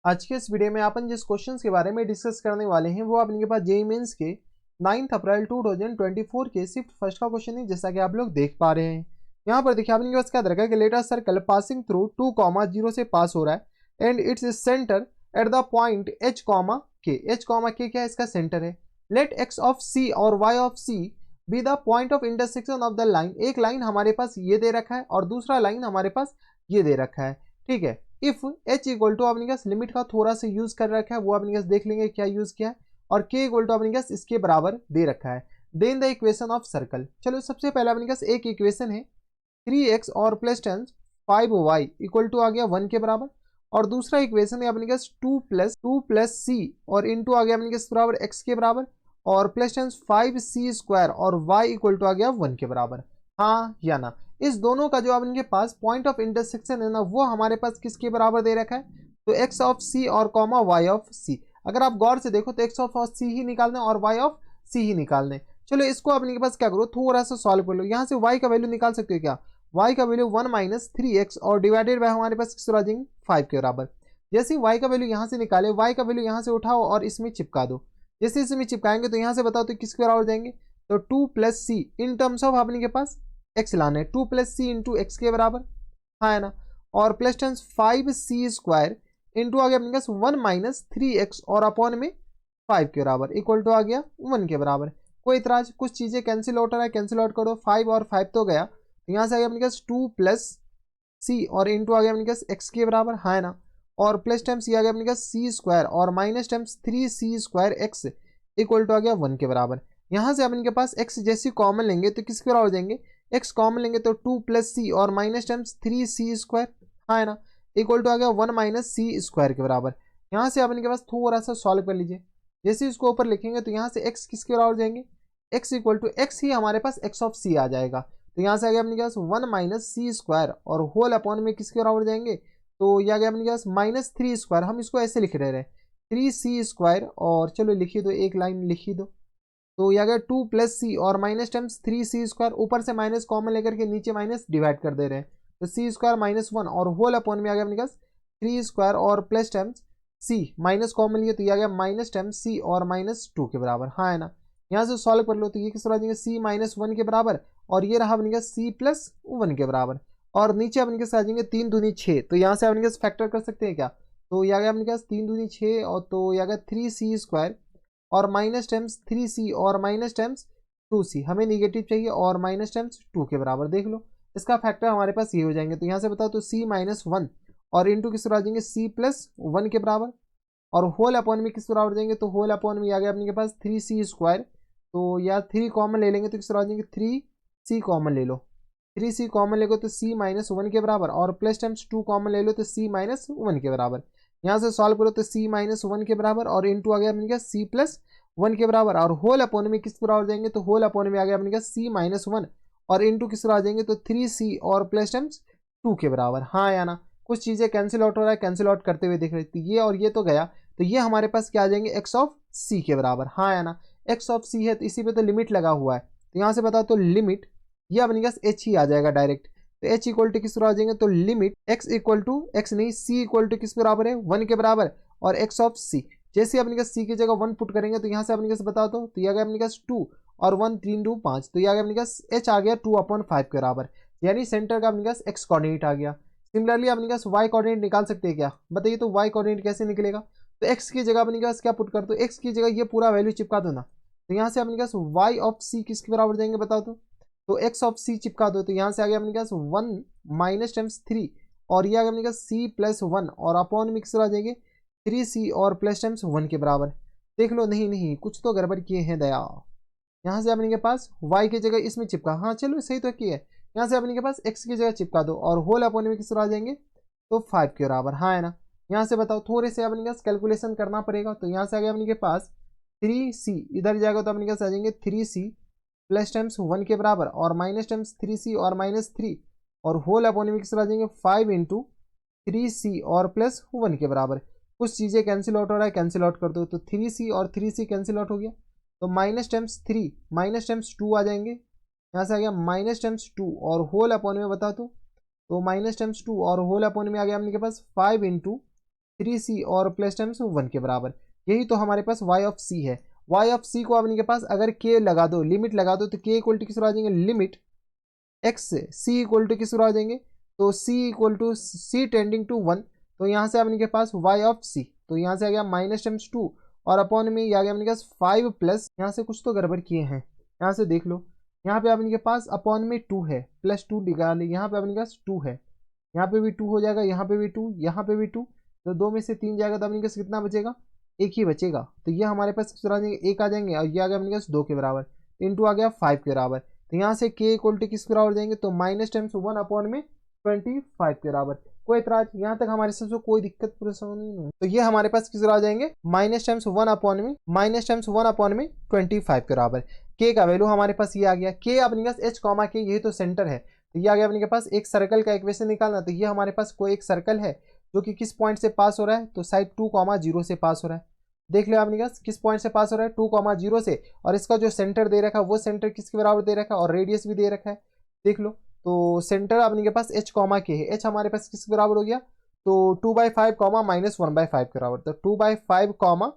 आज के इस वीडियो में अपन जिस क्वेश्चंस के बारे में डिस्कस करने वाले हैं वो अपने के पास जेईई मेंस के 9 अप्रैल 2024 के शिफ्ट फर्स्ट का क्वेश्चन है, जैसा कि आप लोग देख पा रहे हैं। यहाँ पर देखिए आपने के पास क्या दरका है कि लेटर सर्कल पासिंग थ्रू 2, 0 से पास हो रहा है and its centre at the point H comma के क्या है, इसका सेंटर है। लेट एक्स ऑफ सी और y of c be the point of intersection of the line. एक लाइन हमारे पास ये दे रखा है और दूसरा लाइन हमारे पास ये दे रखा है, ठीक है। इफ h इक्वल टू अपने पास लिमिट का थोड़ा सा यूज कर रखा है, वो अपने पास देख लेंगे क्या यूज किया है, और k इक्वल टू अपने पास इसके बराबर दे रखा है। Then the equation of circle. चलो सबसे पहले अपने पास एक इक्वेशन है 3x और प्लस 10 5y इक्वल टू आ गया 1 के बराबर, और दूसरा इक्वेशन है अपने पास 2 प्लस c और इंटू आ गया अपने पास बराबर x के बराबर, और प्लस 10 5c स्क्वायर और y इक्वल टू आ गया 1 के बराबर। हाँ या ना। इस दोनों का जो अब इनके पास पॉइंट ऑफ इंटरसेक्शन है ना, वो हमारे पास किसके बराबर दे रखा है, तो एक्स ऑफ सी और कॉमा वाई ऑफ सी। अगर आप गौर से देखो तो एक्स ऑफ सी ही निकालना है और वाई ऑफ सी ही निकालना है। चलो इसको अपने के पास क्या करो, थोड़ा सा सॉल्व कर लो। यहाँ से वाई का वैल्यू निकाल सकते हो क्या, वाई का वैल्यू 1 माइनस 3x और डिवाइडेड बाय हमारे पास किस तरह जाएंगे 5 के बराबर। जैसे वाई का वैल्यू यहाँ से निकाले, वाई का वैल्यू यहाँ से उठाओ और इसमें चिपका दो। जैसे इसमें चिपकाएंगे तो यहाँ से बताओ तो किसके बराबर जाएंगे, तो 2 plus c in terms of अपने के पास एक्स लाना है, 2 प्लस सी इंटू एक्स के बराबर, हाँ है ना। और plus tens 5c square into आ गया अपने पास 1 माइनस 3x और अपॉन में 5 के बराबर इक्वल टू आ गया 1 के बराबर। कोई इतराज, कुछ चीजें कैंसिल आउट हो रहा है, कैंसिल आउट करो। 5 और 5 तो गया, तो यहाँ से आ गया अपने पास 2 प्लस सी और इंटू आ गया अपने पास एक्स के बराबर, हाँ है ना। और प्लस टाइम्स ये आ गया अपने पास सी स्क्वायर और minus times 3c square x equal to आ गया 1 के बराबर। यहाँ से अपन के पास x जैसी कॉमन लेंगे तो किसके बराबर हो जाएंगे, x कॉमन लेंगे तो 2 प्लस सी और माइनस टाइम्स 3c स्क्वायर, हाँ है ना, इक्वल टू आ गया 1 माइनस सी स्क्वायर के बराबर। यहाँ से अपन के पास थोड़ा सा सॉल्व कर लीजिए। जैसे इसको ऊपर लिखेंगे तो यहाँ से x किसके बराबर हो जाएंगे, x इक्वल टू x ही हमारे पास x ऑफ c आ जाएगा। तो यहाँ से आ गया अपने पास 1 माइनस सी स्क्वायर और होल अपॉन में किसके बराबर जाएंगे, तो यह आ गया अपने पास माइनस 3 स्क्वायर। हम इसको ऐसे लिख रहे हैं 3c स्क्वायर, और चलो लिखिए दो, एक लाइन लिखी दो। तो ये आ गया 2 प्लस सी और माइनस टाइम्स 3c स्क्वायर, ऊपर से माइनस कॉमन लेकर के नीचे माइनस डिवाइड कर दे रहे हैं, तो सी स्क्वायर माइनस 1 और होल अपॉन में आ गया अपने पास 3 स्क्वायर और plus times c minus common लिए तो ये आ गया माइनस टाइम्स सी और माइनस 2 के बराबर, हाँ है ना। यहाँ से सॉल्व कर लो तो ये किस तरह जाएंगे सी माइनस 1 के बराबर, और ये रहा बनेगा सी प्लस 1 के बराबर, और नीचे अपने के साथ जाएंगे 3 दूनी 6, तो यहाँ से अपने के फैक्टर कर सकते हैं क्या, तो ये आ गया अपने पास 3 दूनी 6 और तो ये आ गया 3c स्क्वायर और माइनस टाइम्स 3c और माइनस टाइम्स 2c, हमें निगेटिव चाहिए, और माइनस टाइम्स 2 के बराबर। देख लो इसका फैक्टर हमारे पास ये हो जाएंगे, तो यहाँ से बताओ तो c माइनस 1 और इंटू किस तरह आ जाएंगे c प्लस 1 के बराबर, और होल अपॉन में किस बराबर जाएंगे, तो होल अपॉन में आ गया अपने के पास 3c स्क्वायर, तो या 3 कॉमन ले लेंगे तो किस तरह आ जाएंगे 3c कॉमन ले लो, 3c कॉमन ले लो तो c माइनस 1 के बराबर, और प्लस टाइम्स 2 कॉमन ले लो तो c माइनस 1 के बराबर। यहाँ से सॉल्व करो तो c माइनस 1 के बराबर और इंटू आ गया अपने का c प्लस 1 के बराबर, और होल अपॉन में किस बराबर जाएंगे, तो होल अपॉन में आ गया अपने का c माइनस 1 और इंटू किस आ जाएंगे तो 3c और प्लस टाइम्स 2 के बराबर, हाँ या ना। कुछ चीजें कैंसिल आउट हो रहा है, कैंसिल आउट करते हुए दिख रही थी, ये और ये तो गया, तो ये हमारे पास क्या आ जाएंगे x ऑफ c के बराबर, हाँ या ना। x ऑफ c है तो इसी पे तो लिमिट लगा हुआ है, तो यहाँ से बताओ तो लिमिट ये अपने पास h ही आ जाएगा डायरेक्ट, तो h इक्वल टू किस पर आ जाएंगे, तो limit x equal to x नहीं c इक्वल टू किस बराबर है 1 के बराबर, और x ऑफ c जैसे अपने पास c की जगह 1 पुट करेंगे तो यहाँ से अपने पास बताओ तो ये आ गया अपने पास 2 और 1 3 2 5, तो ये आ गया अपने पास h आ गया 2/5 के बराबर, यानी सेंटर का अपने पास x कोऑर्डिनेट आ गया। सिमिलरली अपने पास y कोऑर्डिनेट निकाल सकते हैं क्या, बताइए तो y कोऑर्डिनेट कैसे निकलेगा, तो x की जगह अपने पास क्या पुट कर दो, x की जगह ये पूरा वैल्यू चिपका दो ना, तो यहाँ से अपने पास y ऑफ c किसके बराबर देंगे बताओ तो x ऑफ c चिपका दो, तो यहाँ से आ गया अपने पास 1 माइनस टाइम्स 3 और ये आ गया अपने पास c प्लस 1 और अपॉन में किस आ जाएंगे 3c और प्लस टाइम्स 1 के बराबर। देख लो नहीं नहीं कुछ तो गड़बड़ किए हैं दया। यहाँ से अपने के पास y की जगह इसमें चिपका, हाँ चलो सही तो किया है। यहाँ से अपने के पास x की जगह चिपका दो और होल अपॉन में किस आ जाएंगे तो 5 के बराबर, हाँ है ना। यहाँ से बताओ थोड़े से अपने पास कैलकुलेशन करना पड़ेगा, तो यहाँ से आ गया अपने के पास 3c, इधर जाएगा तो अपने पास आ जाएंगे 3c प्लस टाइम्स 1 के बराबर और माइनस टाइम्स 3c और माइनस 3 और होल अपॉन में किस आ जाएंगे 5 इंटू 3c और प्लस 1 के बराबर। कुछ चीज़ें कैंसिल आउट हो रहा है, कैंसिल आउट कर दो, तो 3c और 3c कैंसिल आउट हो गया, तो माइनस टाइम्स 3 माइनस टाइम्स 2 आ जाएंगे। यहाँ से आ गया माइनस टाइम्स 2 और होल अपॉन में बता दो तो माइनस टाइम्स 2 और होल अपॉन में आ गया अपने के पास 5 इंटू 3c और प्लस टाइम्स 1 के बराबर। यही तो हमारे पास y ऑफ c है। y ऑफ c को अपने के पास अगर k लगा दो, लिमिट लगा दो, तो k इक्वल टू किस आ जाएंगे, लिमिट x से c इक्वल टू किस आ जाएंगे, तो c equal to c tending to 1। तो यहाँ से अपने के पास y ऑफ c, तो यहाँ से आ गया माइनस टाइम्स 2 और अपॉन में आ गया अपने पास 5 प्लस, यहाँ से कुछ तो गड़बड़ किए हैं, यहाँ से देख लो, यहाँ पे अपने के पास अपॉन में 2 है, प्लस 2 निकाले, यहाँ पे अपने पास 2 है, यहाँ पे भी 2 हो जाएगा, यहाँ पे भी 2, यहाँ पे भी 2, तो 2 में से 3 जाएगा तो अपने पास कितना बचेगा, एक ही बचेगा। तो ये हमारे पास किस तरह जाएंगे, एक आ जाएंगे, और ये आ गया अपने पास 2 के बराबर, तो इंटू आ गया 5 के बराबर। तो यहाँ से k इक्वल टू किस बराबर जाएंगे, तो माइनस टाइम्स 1 अपॉन में 25 के बराबर। कोई इतराज, यहाँ तक हमारे सबसे कोई दिक्कत परेशानी नहीं है। तो ये हमारे पास किस आ जाएंगे, माइनस टाइम्स 1 अपॉन में 25 के बराबर। k का वैल्यू हमारे पास ये आ गया, k अपने पास h कॉमा k, यही तो सेंटर है। तो ये आ गया अपने के पास एक सर्कल का इक्वेशन निकालना। तो ये हमारे पास कोई एक सर्कल है जो कि किस पॉइंट से पास हो रहा है, तो साइड 2,0 से पास हो रहा है। देख लिया आपने किस पॉइंट से पास हो रहा है, 2,0 से, और इसका जो सेंटर दे रखा है वो सेंटर किसके बराबर दे रखा है, और रेडियस भी दे रखा है, देख लो। तो सेंटर अपने के पास h कॉमा के है, h हमारे पास किसके बराबर हो गया, तो 2/5 कॉमा माइनस 1/5 के बराबर। तो 2/5 कॉमा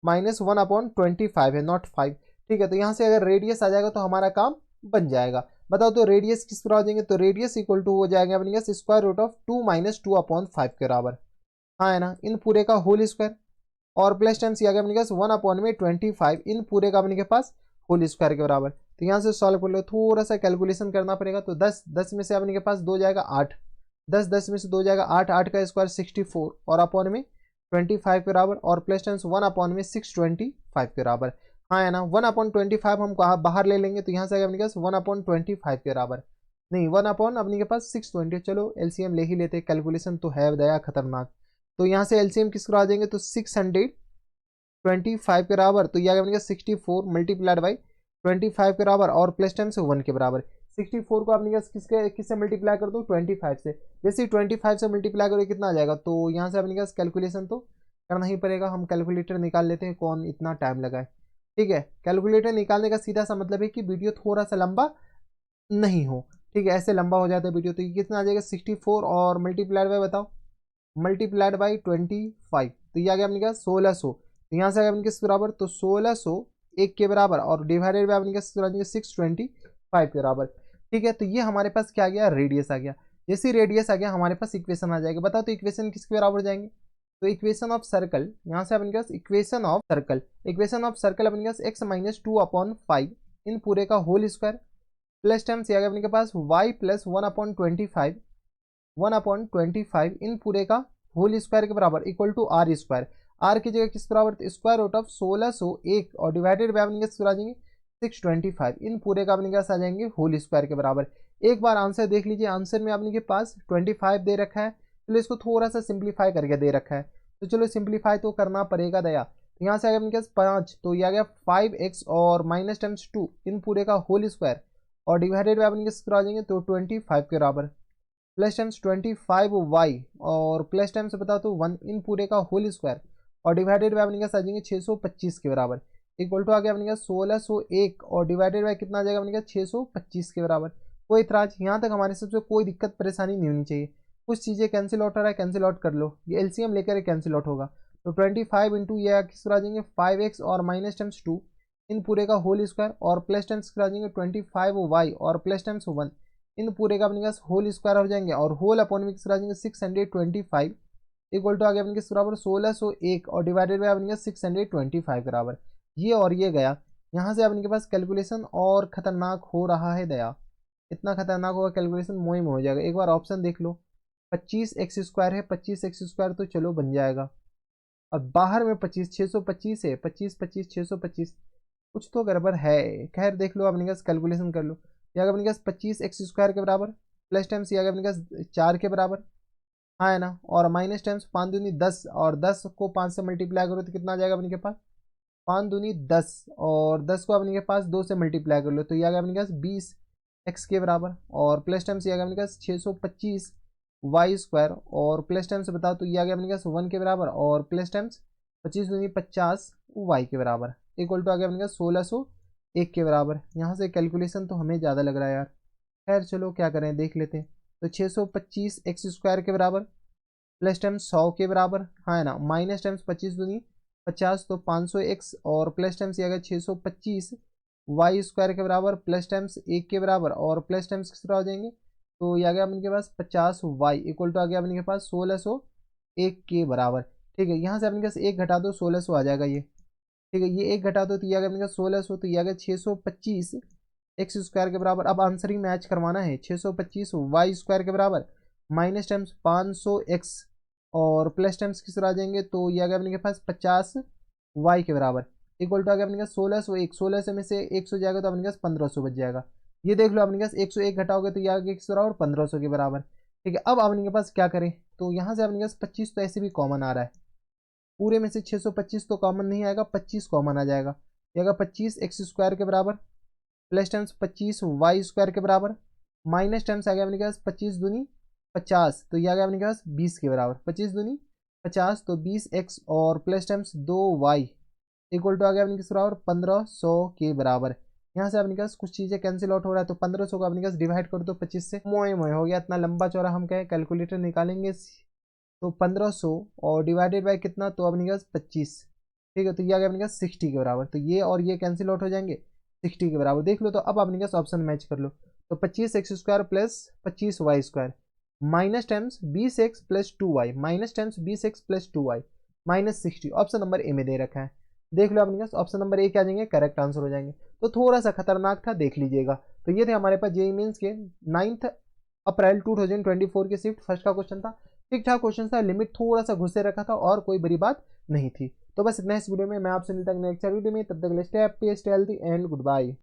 माइनस 1/25 है, नॉट 5। ठीक है, तो यहाँ से अगर रेडियस आ जाएगा तो हमारा काम बन जाएगा। बताओ तो रेडियस किस पर आ जाएंगे, तो रेडियस इक्वल टू हो जाएगा अपने पास स्क्वायर रूट ऑफ 2 माइनस 2/5 के बराबर। हाँ है ना, इन पूरे का होल स्क्वायर, और प्लस टाइम्स आ गया अपने पास 1/25 इन पूरे का अपने के पास होल स्क्वायर के बराबर। तो यहाँ से सॉल्व कर लो, थोड़ा सा कैलकुलेशन करना पड़ेगा। तो 10 में से अपने के पास 2 जाएगा 8, 10 में से 2 जाएगा 8, 8 का स्क्वायर 64 और अपॉन में 25 के बराबर, और प्लस टाइम्स 1/625 के बराबर। हाँ है ना, 1/25 हम कहाँ बाहर ले लेंगे, तो यहाँ से आएगा अपने पास 1/25 के बराबर, नहीं 1 अपॉन अपने के पास 620। चलो एलसीएम ले ही लेते, कैलकुलेशन तो है दया खतरनाक। तो यहाँ से एलसीएम किसको आ जाएंगे, तो 625 के बराबर, तो यह बनेगा 64 मल्टीप्लाइड बाई 25 के बराबर, और प्लस टाइम से 1 के बराबर। 64 को आपने किससे मल्टीप्लाई कर दो, 25 से। जैसे 25 से मल्टीप्लाई करोगे कितना आ जाएगा, तो यहाँ से अपने पास कैलकुलेशन तो करना ही पड़ेगा। हम कैलकुलेटर निकाल लेते हैं, कौन इतना टाइम लगाए। ठीक है, कैलकुलेटर निकालने का सीधा सा मतलब है कि वीडियो थोड़ा सा लंबा नहीं हो। ठीक है, ऐसे लंबा हो जाता है वीडियो। तो ये कितना आ जाएगा, 64 और मल्टीप्लाइड बाई बताओ, मल्टीप्लाइड बाई 25, तो ये आ गया अपने पास 1600। तो यहाँ से आ गया अपने किस बराबर, तो 1600 1 के बराबर, और डिवाइडेड बाई अपने किस 625 के बराबर। ठीक है, तो ये हमारे पास क्या आ गया, रेडियस आ गया। जैसे रेडियस आ गया हमारे पास इक्वेशन आ जाएगा। बताओ तो इक्वेशन किसके बराबर जाएंगे, तो इक्वेशन ऑफ सर्कल, यहाँ से अपने पास इक्वेशन ऑफ सर्कल, अपने पास x माइनस 2/5 इन पूरे का होल स्क्वायर, प्लस टाइम्स आ गया अपने के पास y प्लस 1/25 इन पूरे का होल स्क्वायर के बराबर equal to r square. R की जगह किस बराबर, स्क्वायर रूट ऑफ 1601 और डिवाइडेड बाय अपने आ जाएंगे 625 इन पूरे का अपने पास आ जाएंगे होल स्क्वायर के बराबर। एक बार आंसर देख लीजिए, आंसर में अपने के पास 25 दे रखा है, चलो इसको थोड़ा सा सिंप्लीफाई करके दे रखा है, तो चलो सिंप्लीफाई तो करना पड़ेगा दया। तो यहाँ से आ गया अपने पास 5, तो ये आ गया 5x और माइनस टाइम्स 2 इन पूरे का होल स्क्वायर, और डिवाइडेड बाय अपने आ जाएंगे तो 25 के बराबर, प्लस टाइम्स 25y और प्लस टाइम्स बताओ तो 1 इन पूरे का होल स्क्वायर, और डिवाइडेड बाय अपने पास आ जाएंगे 625 के बराबर, इक्वल टू आ गया अपने पास 1601 और डिवाइडेड बाय कितना आ जाएगा अपने पास 625 के बराबर। कोई इतराज, यहाँ तक हमारे सबसे कोई दिक्कत परेशानी नहीं होनी चाहिए। कुछ चीज़ें कैंसिल आउट हो रहा है, कैंसिल आउट कर लो, ये एलसीएम लेकर कैंसिल आउट होगा। तो 25 इंटू ये किस आ जाएंगे 5x और माइनस टाइम्स 2 इन पूरे का होल स्क्वायर, और प्लस टाइम्स आ जाएंगे 25y और प्लस टाइम्स 1 इन पूरे का अपने पास होल स्क्वायर हो जाएंगे, और होल अपॉन में किस आ जाएंगे 625 इक्वल टू आ गया अपने किस बराबर 1601 और डिवाइडेड बाय अपने 625 बराबर। ये और ये गया, यहाँ से अपने के पास कैलकुलेशन और खतरनाक हो रहा है दया, इतना खतरनाक होगा कैलकुलेशन मोही में हो जाएगा। एक बार ऑप्शन देख लो, 25x² है, 25x² तो चलो बन जाएगा, और बाहर में 25 625 है, 25 25 625, कुछ तो गड़बड़ है। खैर देख लो, अपने पास कैलकुलेशन कर लो। ये अपने पास 25x² के बराबर, प्लस टाइम्स ये अपने पास 4 के बराबर, हाँ है ना, और माइनस टाइम्स 5 दूनी 10, और 10 को 5 से मल्टीप्लाई करो तो कितना आ जाएगा अपने के पास 5 दूनी 10, और 10 को अपने के पास 2 से मल्टीप्लाई कर लो तो ये आ गया अपने पास 20x के बराबर, और प्लस टाइम्स ये आ गया अपने पास 625y² और प्लस टाइम्स बताओ तो ये आ गया अपने पास 1 के बराबर, और प्लस टाइम्स 25 दूनी 50y के बराबर, इक्वल टू आ गया अपने पास 1601 के बराबर। यहाँ से कैलकुलेशन तो हमें ज़्यादा लग रहा है यार, खैर चलो क्या करें देख लेते हैं। तो 625x² के बराबर प्लस टाइम्स 100 के बराबर, हाँ है ना, माइनस टाइम्स 25 दूनी 50 तो 500x और प्लस टाइम्स ये आ गया 625 वाई स्क्वायर के बराबर प्लस टाइम्स 1 के बराबर और प्लस टाइम्स किस तरह हो जाएंगे, तो ये आ गया अपने के पास 50y इक्वल टू आ गया अपने के पास 1601 के बराबर। ठीक है, यहाँ से अपने के पास एक घटा दो 1600 आ जाएगा ये। ठीक है, ये एक घटा दो तो ये आ गया अपने के पास 1600, तो ये आ गया 625 एक्स स्क्वायर के बराबर। अब आंसर ही मैच करवाना है, 625 वाई स्क्वायर के बराबर माइनस टाइम्स 500 एक्स और प्लस टाइम्स किस तरह आ जाएंगे, तो ये आ गया अपने के पास 50 वाई के बराबर इक्वल टू आ गया अपने पास 1601, 1600 में से 100 जाएगा तो अपने पास 1500 बच जाएगा। ये देख लो अपने पास 101 घटाओगे तो ये आ गया किस बराबर 1500 के बराबर। ठीक है, अब अपने के पास क्या करें, तो यहाँ से अपने पास 25 तो ऐसे भी कॉमन आ रहा है, पूरे में से 625 तो कॉमन नहीं आएगा, 25 कॉमन आ जाएगा। ये आएगा 25 एक्स स्क्वायर के बराबर प्लस टाइम्स 25 वाई स्क्वायर के बराबर माइनस टाइम्स आ गया अपने पास 25 दूनी 50, तो ये आ गया अपने पास 20 के बराबर, 25 दूनी 50 तो 20x और plus times 2y equal to आ गया अपने किस बराबर 1500 के बराबर। यहाँ से अपने पास कुछ चीज़ें कैंसिल आउट हो रहा है, तो 1500 को अपने पास डिवाइड कर दो 25 से, मोए मोए हो गया, इतना लंबा चौड़ा हम कहें कैलकुलेटर निकालेंगे, तो 1500 और डिवाइडेड बाय कितना, तो अपने पास 25। ठीक है, तो ये आ गया अपने पास 60 के बराबर, तो ये और ये कैंसिल आउट हो जाएंगे 60 के बराबर। देख लो, तो अब अपने पास ऑप्शन मैच कर लो, तो 25x square plus 25y square minus times 20x plus 2y minus times 20x plus 2y minus 60, option number A में दे रखा है। देख लो अपने पास ऑप्शन नंबर ए क्या आ जाएंगे, करेक्ट आंसर हो जाएंगे। तो थोड़ा सा खतरनाक था, देख लीजिएगा। तो ये थे हमारे पास जेईई मेंस के 9 अप्रैल 2024 के शिफ्ट फर्स्ट का क्वेश्चन था। ठीक ठाक क्वेश्चन था, लिमिट थोड़ा सा घुसे रखा था और कोई बड़ी बात नहीं थी। तो बस इतना इस वीडियो में, मैं आपसे मिलता हूं नेक्स्ट वीडियो में, तब तक stay happy stay healthy and good bye.